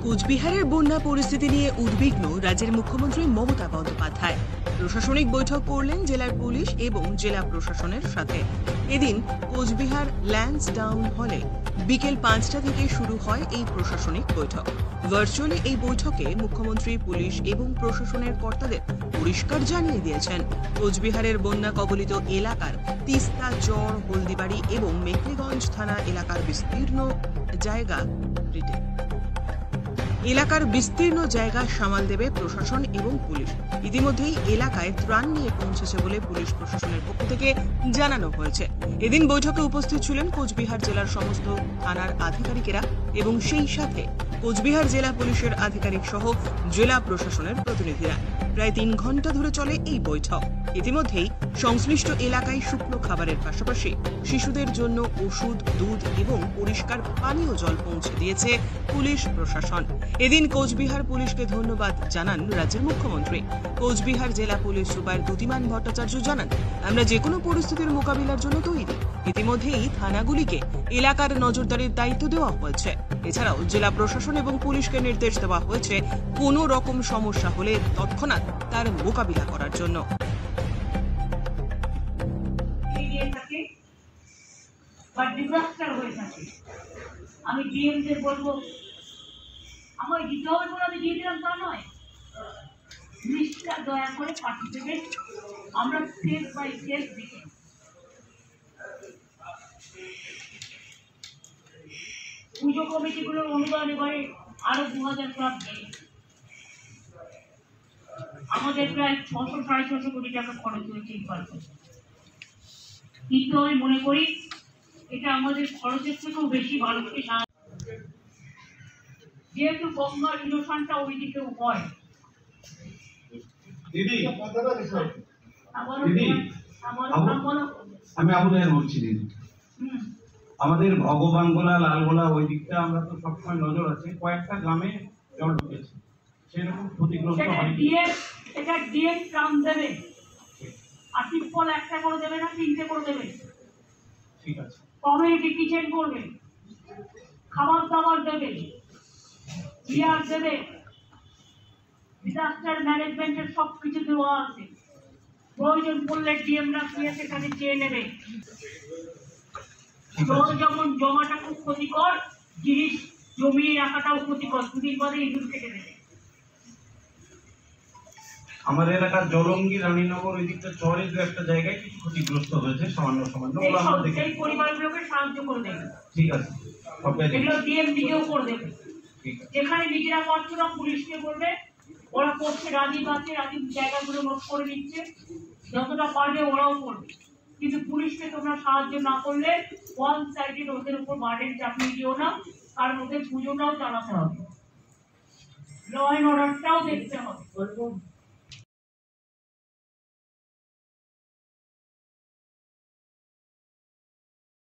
কোচবিহারের বন্যা পরিস্থিতি নিয়ে উদ্বিগ্ন রাজ্যের মুখ্যমন্ত্রী মমতা বন্দ্যোপাধ্যায়। প্রশাসনিক বৈঠক করলেন জেলার পুলিশ এবং জেলা প্রশাসনের সাথে। এদিন কোচবিহার ল্যান্সডাউন হলে বিকেল 5টা থেকে শুরু হয় এই প্রশাসনিক বৈঠক। ভার্চুয়ালি এই বৈঠকে মুখ্যমন্ত্রী, পুলিশ এবং প্রশাসনের কর্তাদের পরিষ্কার জানিয়ে দিয়েছেন কোচবিহারের বন্যা কবলিত এলাকার তিস্তা, চর, হলদিবাড়ি এবং মেখলিগঞ্জ থানা এলাকার বিস্তীর্ণ জায়গা সামাল দেবে প্রশাসন এবং পুলিশ। ইতিমধ্যেই এলাকায় ত্রাণ নিয়ে পৌঁছেছে বলে পুলিশ প্রশাসনের পক্ষ থেকে জানানো হয়েছে। এদিন বৈঠকে উপস্থিত ছিলেন কোচবিহার জেলার সমস্ত থানার আধিকারিকেরা এবং সেই সাথে কোচবিহার জেলা পুলিশের আধিকারিক সহ জেলা প্রশাসনের প্রতিনিধিরা। প্রায় 3 ঘন্টা ধরে চলে এই বৈঠক। ইতিমধ্যেই সংশ্লিষ্ট এলাকায় শুকনো খাবারের পাশাপাশি শিশুদের জন্য ওষুধ, দুধ এবং পরিষ্কার পানীয় জল পৌঁছে দিয়েছে পুলিশ প্রশাসন। এদিন কোচবিহার পুলিশকে ধন্যবাদ জানান রাজ্যের মুখ্যমন্ত্রী। কোচবিহার জেলা পুলিশ সুপার দ্যুতিমান ভট্টাচার্য জানান, আমরা যে কোনো পরিস্থিতির মোকাবিলার জন্য তৈরি। ইতিমধ্যেই থানাগুলিকে এলাকার নজরদারির দায়িত্ব দেওয়া হয়েছে। এছাড়াও জেলা প্রশাসন এবং পুলিশকে নির্দেশ দেওয়া হয়েছে কোনো রকম সমস্যা হলে তৎক্ষণাৎ তার মোকাবিলা করার জন্য। আমি ডিএমদের বলবো, আমার দিতে হবে বলে আমি দিয়ে দিলাম তা নয়। লিস্টটা দয়া করে পাঠিয়ে দেবেন, আমরা স্টেপ বাই স্টেপ দেখি। পুজো কমিটিগুলোর অনুদান এবারে আরো 2000 ক্লাব নেই। আমাদের প্রায় 600-650 কোটি টাকা খরচ হয়েছে এই পার্কে। কিন্তু আমি মনে করি এটা আমাদের খরচের থেকেও বেশি মানুষকে সাহায্য, যেহেতু গঙ্গার ইনোশনটা ওই দিকেও হয়। আমি আপনাদের বলছি দিদি, আমাদের ভগবানগোলা, লালগোলা ওই দিকটা আমরা তো সবসময় নজর আছে, কয়েকটা গ্রামে জল ঢুকেছে, সেরকম ক্ষতিগ্রস্ত হয়। এটা ডিএম ট্রাম দেবে, আর টিপল একটা করে দেবে না, 3টে করে দেবে। ঠিক আছে, কমিউনিটি কিচেন করবে, খাবার দাবার দেবে, ইয়ার দেবে, ডিজাস্টার ম্যানেজমেন্টের সব কিছু দেওয়া আছে। প্রয়োজন পড়লে ডিএমরা গিয়ে সেখানে চেয়ে নেবে। যেমন জমাটা খুব ক্ষতিকর জিনিস, জমিয়ে রাখাটাও ক্ষতিকর, 2 দিন পরে ইঁদুর কেটে দেবে। আমাদের এলাকার জলঙ্গি, রানীনগর ওই দিকটা চরে দু একটা জায়গায় কিছু ক্ষতিগ্রস্ত হয়েছে, সামান্য সেই পরিবারগুলোকে সাহায্য করে দেবে। ঠিক আছে, এগুলো ডিএম নিজেও করে দেবে। যেখানে নিজেরা করছে না পুলিশকে বলবে, ওরা করছে, রাজীব আছে, রাজীব জায়গাগুলো নোট করে নিচ্ছে, যতটা পারবে ওরাও করবে। কিন্তু পুলিশকে তোমরা সাহায্য না করলে ওয়ান সাইডেড ওদের উপর বার্ডেন চাপিয়ে দিও না, কারণ ওদের পুজোটাও চালাতে হবে, ল অ্যান্ড অর্ডারটাও দেখতে হবে।